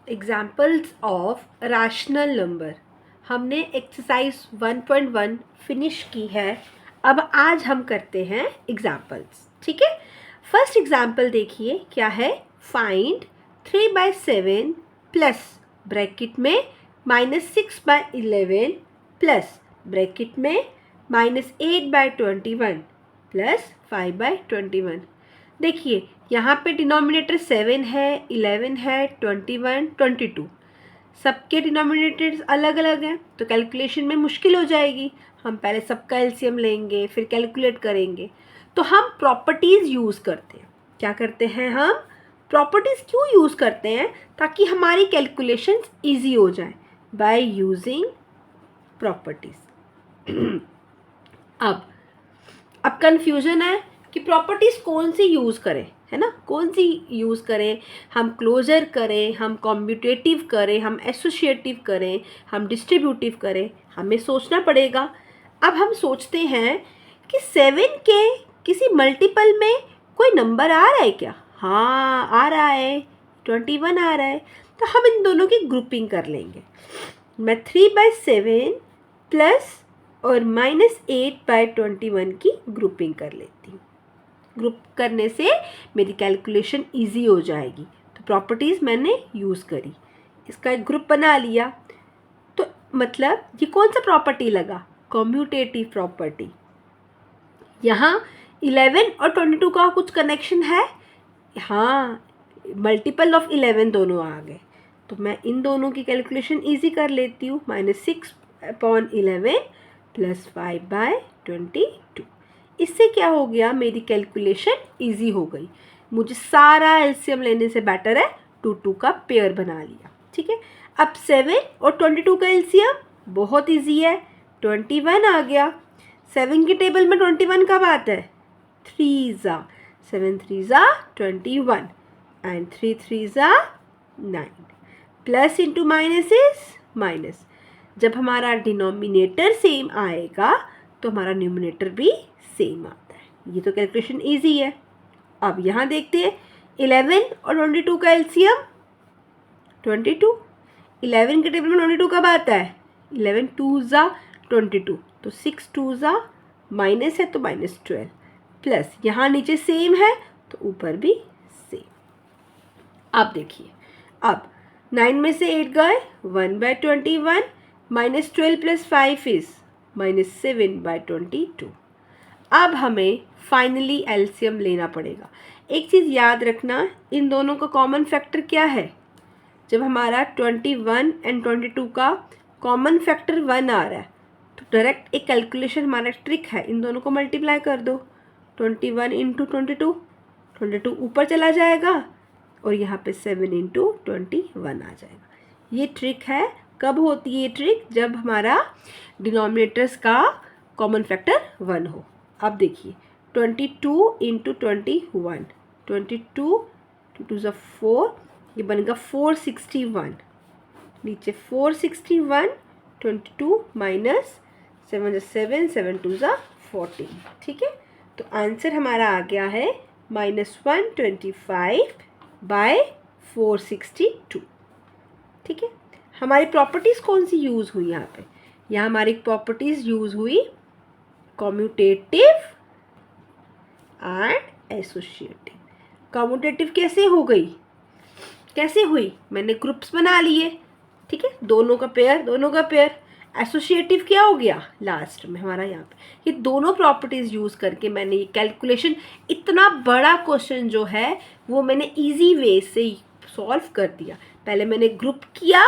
Examples of rational number. हमने exercise 1.1 finish की है। अब आज हम करते हैं एग्जाम्पल्स। ठीक है, फर्स्ट एग्जाम्पल देखिए क्या है। फाइंड 3/7 प्लस ब्रैकेट में -6/11 प्लस ब्रैकेट में -8/21 प्लस 5/21। देखिए यहाँ पे डिनोमिनेटर 7 है, 11 है, 21, 22। सबके डिनोमिनेटर्स अलग अलग हैं तो कैलकुलेशन में मुश्किल हो जाएगी। हम पहले सबका एलसीएम लेंगे फिर कैलकुलेट करेंगे। तो हम प्रॉपर्टीज़ यूज़ करते हैं। क्या करते हैं हम? प्रॉपर्टीज़ क्यों यूज़ करते हैं? ताकि हमारी कैलकुलेशंस ईजी हो जाए बाय यूजिंग प्रॉपर्टीज़। अब कन्फ्यूज़न है कि प्रॉपर्टीज़ कौन सी यूज़ करें, है ना, कौन सी यूज़ करें। हम क्लोजर करें, हम कॉम्यूटेटिव करें, हम एसोसिएटिव करें, हम डिस्ट्रीब्यूटिव करें, हमें सोचना पड़ेगा। अब हम सोचते हैं कि 7 के किसी मल्टीपल में कोई नंबर आ रहा है क्या? हाँ आ रहा है, 21 आ रहा है। तो हम इन दोनों की ग्रुपिंग कर लेंगे। मैं 3/7 प्लस और -8/21 की ग्रुपिंग कर लेती हूँ। ग्रुप करने से मेरी कैलकुलेशन इजी हो जाएगी। तो प्रॉपर्टीज़ मैंने यूज़ करी, इसका एक ग्रुप बना लिया। तो मतलब ये कौन सा प्रॉपर्टी लगा? Commutative property. यहाँ 11 और 22 का कुछ कनेक्शन है? हाँ, मल्टीपल ऑफ 11 दोनों आ गए। तो मैं इन दोनों की कैलकुलेशन इजी कर लेती हूँ। -6/11 प्लस 5/22। इससे क्या हो गया? मेरी कैलकुलेशन इजी हो गई। मुझे सारा एलसीएम लेने से बेटर है 2 का पेयर बना लिया। ठीक है, अब 7 और 22 का एलसीएम बहुत इजी है, 21 आ गया। 7 की टेबल में 21 कब आता है? 3 7 3 21 and 3 3 9। Plus into minus is minus. जब हमारा डिनोमिनेटर सेम आएगा तो हमारा न्यूमरेटर भी सेम आता है। ये तो कैलकुलेशन इजी है। अब यहाँ देखते हैं 11 और 22 का एलसीएम 22। 11 के टेबल में 22 कब आता है? 11 2 22। तो 6 2 माइनस है तो -12 प्लस यहाँ नीचे सेम है तो ऊपर भी सेम। अब देखिए, अब 9 में से 8 गए, 1/21 -12 प्लस 5 इज -7/22। अब हमें फाइनली एलसीएम लेना पड़ेगा। एक चीज़ याद रखना, इन दोनों का कॉमन फैक्टर क्या है? जब हमारा 21 एंड 22 का कॉमन फैक्टर 1 आ रहा है तो डायरेक्ट एक कैलकुलेशन हमारा ट्रिक है, इन दोनों को मल्टीप्लाई कर दो। 21 इंटू 22, 22 ऊपर चला जाएगा और यहाँ पे 7 इंटू 21 आ जाएगा। ये ट्रिक है। कब होती है ये ट्रिक? जब हमारा डिनोमिनेटर्स का कॉमन फैक्टर 1 हो। अब देखिए 22 इंटू 21, 22 2 ज़ा 4, ये बनेगा 461। नीचे 461, 22 माइनस 7 ज़ा 7, 7 2 ज़ा 14। ठीक है, तो आंसर हमारा आ गया है -125/462। ठीक है, हमारी प्रॉपर्टीज़ कौन सी यूज़ हुई यहाँ पे? यहाँ हमारी प्रॉपर्टीज़ यूज़ हुई कम्यूटेटिव एंड एसोसिएटिव। कम्यूटेटिव कैसे हो गई? कैसे हुई? मैंने ग्रुप्स बना लिए। ठीक है, दोनों का पेयर, दोनों का पेयर। एसोसिएटिव क्या हो गया? लास्ट में हमारा यहाँ पे ये दोनों प्रॉपर्टीज़ यूज़ करके मैंने ये कैलकुलेशन, इतना बड़ा क्वेश्चन जो है वो मैंने इजी वे से सॉल्व कर दिया। पहले मैंने ग्रुप किया,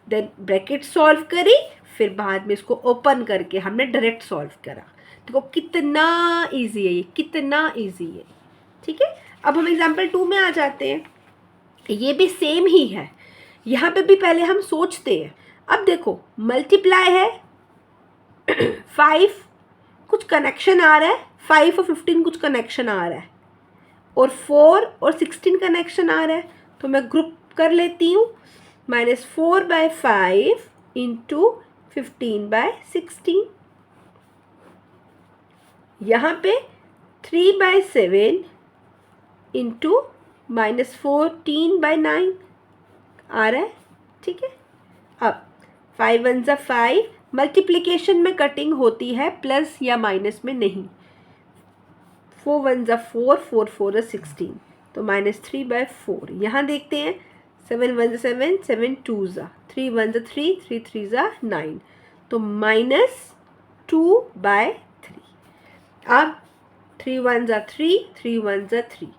देन ब्रैकेट सॉल्व करी, फिर बाद में इसको ओपन करके हमने डायरेक्ट सॉल्व करा। देखो कितना ईजी है ये, कितना ईजी है। ठीक है, अब हम एग्जाम्पल 2 में आ जाते हैं। ये भी सेम ही है। यहाँ पे भी पहले हम सोचते हैं। अब देखो मल्टीप्लाई है 5 कुछ कनेक्शन आ रहा है, 5 और 15 कुछ कनेक्शन आ रहा है, और 4 और 16 कनेक्शन आ रहा है। तो मैं ग्रुप कर लेती हूँ। -4/5 इंटू 15/16। यहाँ पे 3/7 इंटू -14/9 आ रहा है। ठीक है। अब 5 1 ज़ा 5, मल्टीप्लिकेशन में कटिंग होती है प्लस या माइनस में नहीं। 4 1 ज़ा 4, 4 4 ज़ा 16, तो -3/4। यहाँ देखते हैं 7 1 ज़ा 7, 7 2 ज़ा 3 1 ज़ा 3, 3 3 ज़ा 9, तो -2/3। अब 3 1 ज़ा 3, 3 1 ज़ा 3,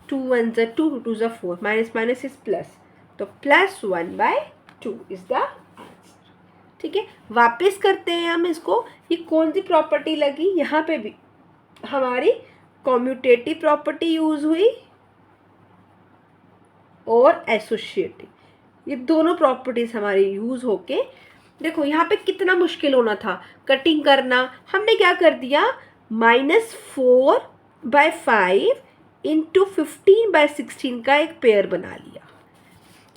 2 1 ज़ा 2, 2 ज़ा 4, माइनस माइनस इज प्लस, तो +1/2 इज द आंसर। ठीक है, वापस करते हैं हम इसको। ये कौन सी प्रॉपर्टी लगी, यहाँ पे भी हमारी कॉम्यूटेटिव प्रॉपर्टी यूज हुई और एसोसिएटिव, ये दोनों प्रॉपर्टीज हमारी यूज होके, देखो यहाँ पे कितना मुश्किल होना था कटिंग करना, हमने क्या कर दिया, -4/5 इंटू 15/16 का एक पेयर बना लिया,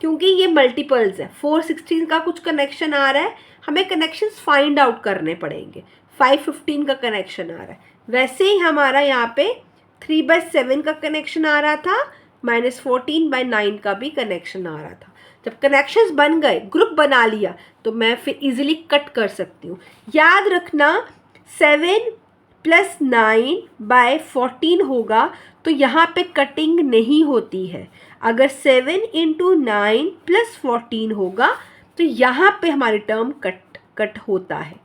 क्योंकि ये मल्टीपल्स है। 4 16 का कुछ कनेक्शन आ रहा है, हमें कनेक्शंस फाइंड आउट करने पड़ेंगे। 5 15 का कनेक्शन आ रहा है, वैसे ही हमारा यहाँ पे 3/7 का कनेक्शन आ रहा था, -14/9 का भी कनेक्शन आ रहा था। जब कनेक्शंस बन गए, ग्रुप बना लिया, तो मैं फिर इजीली कट कर सकती हूँ। याद रखना 7 + 9/14 होगा, तो यहाँ पे कटिंग नहीं होती है। अगर 7 × 9 + 14 होगा, तो यहाँ पे हमारी टर्म कट होता है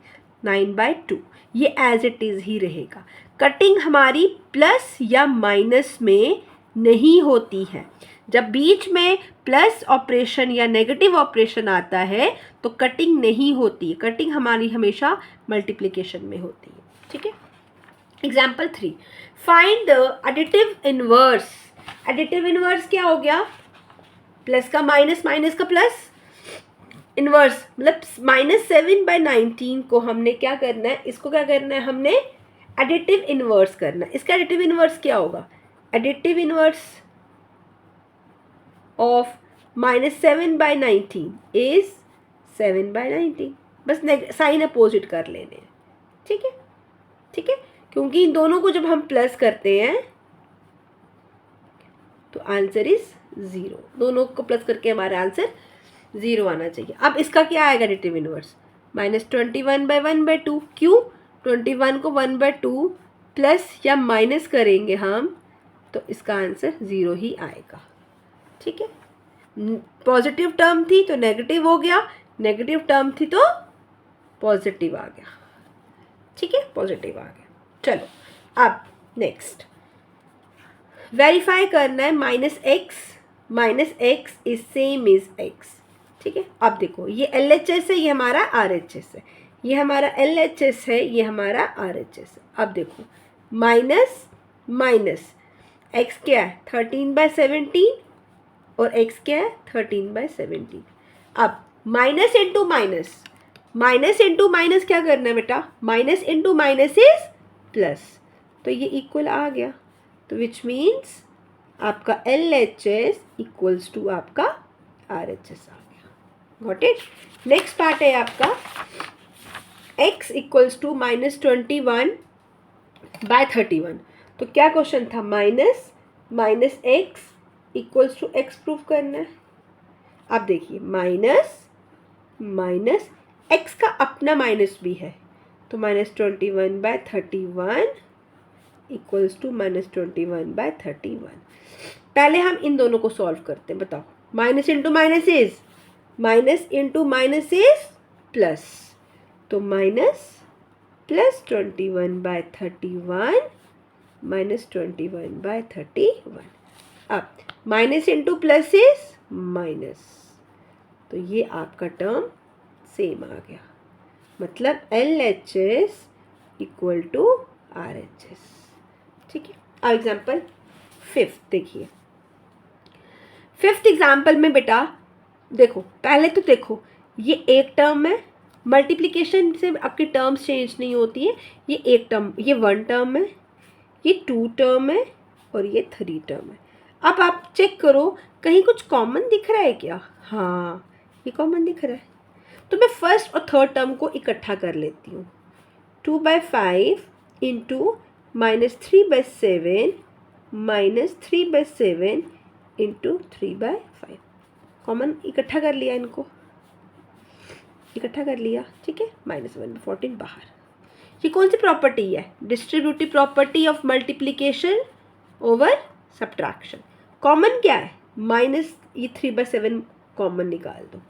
9/2, ये एज इट इज़ ही रहेगा। कटिंग हमारी प्लस या माइनस में नहीं होती है। जब बीच में प्लस ऑपरेशन या नेगेटिव ऑपरेशन आता है तो कटिंग नहीं होती, कटिंग हमारी हमेशा मल्टीप्लिकेशन में होती है। ठीक है, example 3, find the additive inverse. Additive inverse क्या हो गया, प्लस का माइनस, माइनस का प्लस, इनवर्स मतलब -7/19 को हमने क्या करना है, इसको क्या करना है, हमने एडिटिव इनवर्स करना है। इसका एडिटिव इनवर्स क्या होगा, एडिटिव इनवर्स ऑफ -7/19 इज 7/19, बस साइन अपोजिट कर लेने हैं। ठीक है, ठीक है, क्योंकि इन दोनों को जब हम प्लस करते हैं तो आंसर इज 0, दोनों को प्लस करके हमारा आंसर 0 आना चाहिए। अब इसका क्या आएगा एडिटिव इनवर्स, -21/1/2, क्यों, 21 को 1/2 प्लस या माइनस करेंगे हम तो इसका आंसर 0 ही आएगा। ठीक है, पॉजिटिव टर्म थी तो नेगेटिव हो गया, नेगेटिव टर्म थी तो पॉजिटिव आ गया। ठीक है, पॉजिटिव आ गया। चलो अब नेक्स्ट वेरीफाई करना है, -x is same is x। ठीक है, अब देखो ये LHS है, ये हमारा RHS है, ये हमारा LHS है, ये हमारा RHS है। अब देखो माइनस माइनस, x क्या है 13/17 और x क्या है 13/17। अब minus into minus, minus into minus क्या करना है बेटा, minus into minus is plus, तो ये इक्वल आ गया, तो विच मीन्स आपका LHS इक्वल्स टू आपका RHS आ गया। Got it. नेक्स्ट पार्ट है आपका x इक्वल्स टू -21/31। तो क्या क्वेश्चन था, minus minus x equals to x proof करना है। अब देखिए माइनस माइनस x का अपना माइनस भी है, तो -21/31 इक्वल्स टू -21/31। पहले हम इन दोनों को सॉल्व करते हैं, बताओ, minus into minus is minus into minus is plus, तो माइनस प्लस 21/31 -21/31। अब minus into plus is minus, तो ये आपका टर्म सेम आ गया, मतलब LHS इक्वल टू RHS। ठीक है, अब एग्जाम्पल 5 देखिए। 5th एग्जाम्पल में बेटा देखो, पहले तो देखो ये एक टर्म है, मल्टीप्लिकेशन से आपकी टर्म्स चेंज नहीं होती है, ये एक टर्म, ये 1 टर्म है, ये 2 टर्म है और ये 3 टर्म है। अब आप चेक करो कहीं कुछ कॉमन दिख रहा है क्या, हाँ ये कॉमन दिख रहा है, तो मैं फर्स्ट और थर्ड टर्म को इकट्ठा कर लेती हूँ। 2/5 इंटू -3/7 -3/7 इंटू 3/5, कॉमन इकट्ठा कर लिया, इनको इकट्ठा कर लिया, ठीक है। -1/14 बाहर। ये कौन सी प्रॉपर्टी है? Distributive property of multiplication over subtraction. Common क्या है? माइनस, ये 3/7 कॉमन निकाल दो।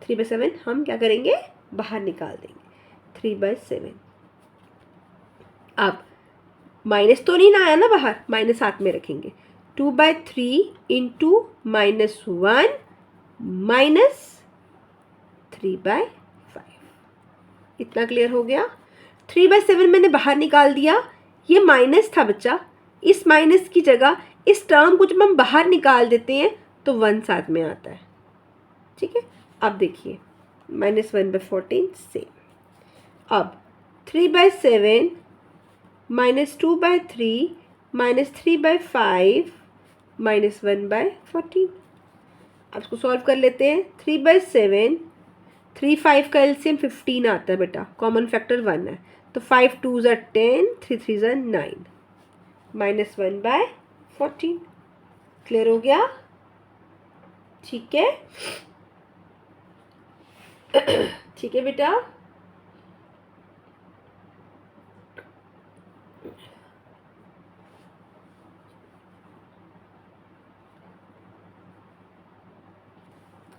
3/7 हम क्या करेंगे? बाहर निकाल देंगे। 3/7। अब माइनस तो नहीं ना आया ना बाहर, माइनस साथ में रखेंगे। 2/3 इंटू -1 माइनस 3/5। इतना क्लियर हो गया? 3/7 मैंने बाहर निकाल दिया। ये माइनस था बच्चा, इस माइनस की जगह इस टर्म को जब हम बाहर निकाल देते हैं तो 1 साथ में आता है, ठीक है। अब देखिए -1/14 से, अब 3/7 -2/3 -3/5 -1/14। अब इसको सॉल्व कर लेते हैं। 3/7, 3 5 का एलसीएम 15 आता है बेटा, कॉमन फैक्टर 1 है, तो 5 2s are 10, 3 3s are 9, -1/14। Clear हो गया? ठीक है, ठीक है बेटा।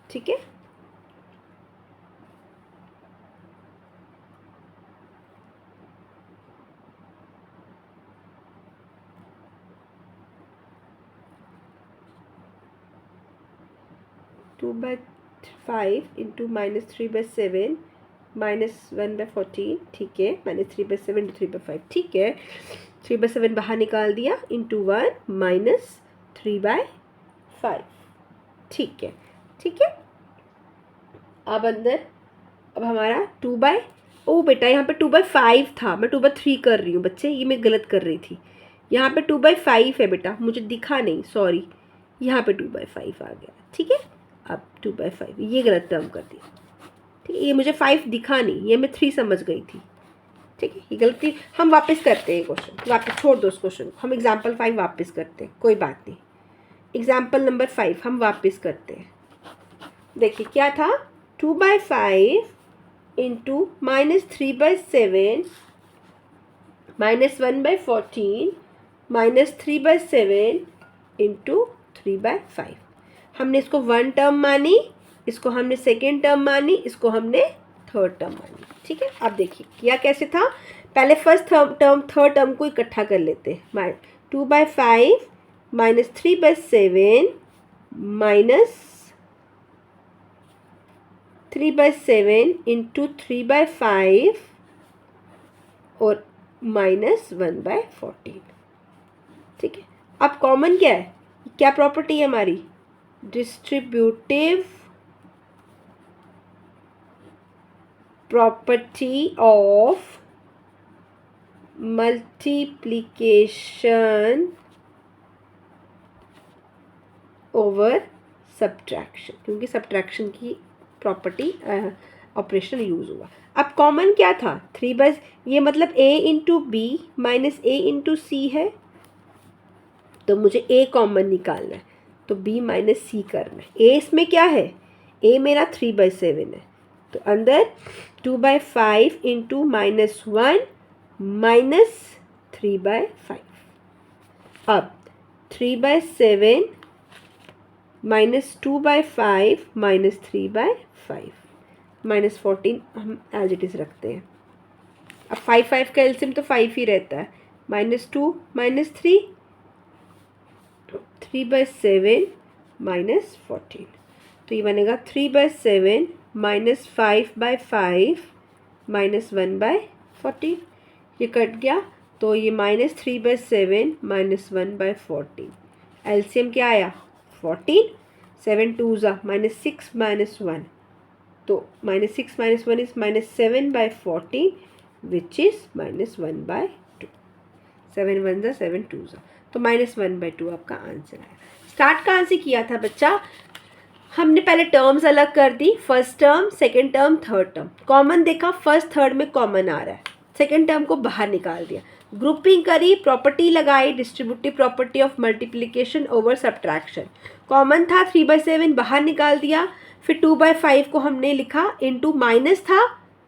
ठीक है, (2/5 इंटू -3/7 -1/14), ठीक है। -3/7 इंटू 3/5, ठीक है। 3/7 बाहर निकाल दिया, इंटू 1 -3/5, ठीक है, ठीक है। अब अंदर, अब हमारा 2/, ओ बेटा यहाँ पे 2/5 था, मैं 2/3 कर रही हूँ बच्चे, ये मैं गलत कर रही थी। यहाँ पे 2/5 है बेटा, मुझे दिखा नहीं, सॉरी। यहाँ पे 2/5 आ गया, ठीक है। अब 2/5, ये गलत टर्म कर दिया, ठीक है। ये मुझे 5 दिखा नहीं, ये मैं 3 समझ गई थी, ठीक है। ये गलती, हम वापस करते हैं क्वेश्चन, वापस छोड़ दो उस क्वेश्चन को, हम एग्जाम्पल 5 वापस करते हैं, कोई बात नहीं। एग्जाम्पल नंबर 5 हम वापस करते हैं। देखिए क्या था, 2/5 इंटू -3/7 -1/14 -3/7 इंटू 3/5। हमने इसको 1 टर्म मानी, इसको हमने सेकेंड टर्म मानी, इसको हमने थर्ड टर्म मानी, ठीक है। अब देखिए किया कैसे था, पहले फर्स्ट टर्म थर्ड टर्म को इकट्ठा कर लेते हैं। 2/5 -3/7 -3/7 इंटू 3/5 और -1/14, ठीक है। अब कॉमन क्या है, क्या प्रॉपर्टी है हमारी? Distributive property of multiplication over subtraction, क्योंकि सब्ट्रैक्शन की प्रॉपर्टी ऑपरेशन यूज हुआ। अब कॉमन क्या था? 3/, ये मतलब a into B minus a into C है, तो मुझे a कॉमन निकालना है, तो b माइनस सी करना है। a इसमें क्या है? a मेरा 3/7 है, तो अंदर 2/5 इंटू -1 माइनस 3/5। अब 3/7 -2/5 -3/5 -14 हम एज इट इज़ रखते हैं। अब 5 5 का एलसीएम तो 5 ही रहता है, -2 -3, 3/7 -14, तो ये बनेगा 3/7 -5/5 -1/14। ये कट गया, तो ये -3/7 -1/14, एलसीएम क्या आया? 14, 7 2s -6 -1, तो -6 -1 इज -7/14 विच इज -1/2, 7 1 7 2s, तो -1/2 आपका आंसर है। स्टार्ट कहाँ से किया था बच्चा? हमने पहले टर्म्स अलग कर दी, first term, second term, third term. Common देखा, फर्स्ट थर्ड में कॉमन आ रहा है, सेकेंड टर्म को बाहर निकाल दिया, ग्रुपिंग करी, प्रॉपर्टी लगाई, distributive property of multiplication over subtraction. Common था 3/7 बाहर निकाल दिया, फिर 2/5 को हमने लिखा इनटू माइनस था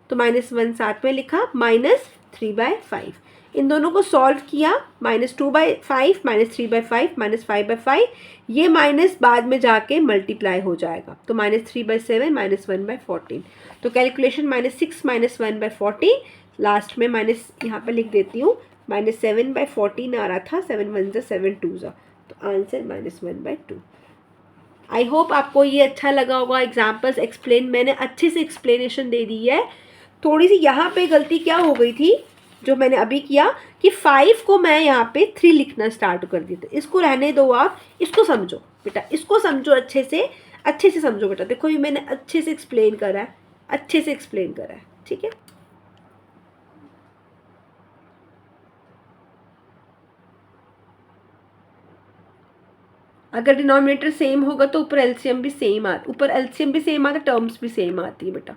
तो -1 साथ में लिखा -3/5। इन दोनों को सॉल्व किया, -2/5 -3/5 -5/5, ये माइनस बाद में जाके मल्टीप्लाई हो जाएगा तो -3/7 -1/14। तो कैलकुलेशन -6 -1/14, लास्ट में माइनस यहाँ पर लिख देती हूँ, -7/14 आ रहा था, 7 1 ज़ा 7 2 ज़ा, तो आंसर -1/2। आई होप आपको ये अच्छा लगा होगा। एग्जाम्पल्स एक्सप्लेन, मैंने अच्छे से एक्सप्लेनेशन दे दी है। थोड़ी सी यहाँ पे गलती क्या हो गई थी जो मैंने अभी किया कि 5 को मैं यहाँ पे 3 लिखना स्टार्ट कर दी, तो इसको रहने दो, आप इसको समझो बेटा, इसको समझो अच्छे से समझो बेटा। देखो ये मैंने अच्छे से एक्सप्लेन करा है, अच्छे से एक्सप्लेन करा है, ठीक है। अगर डिनोमिनेटर सेम होगा तो ऊपर एलसीएम भी सेम आता, ऊपर एलसीएम भी सेम आता, टर्म्स भी सेम आती है बेटा।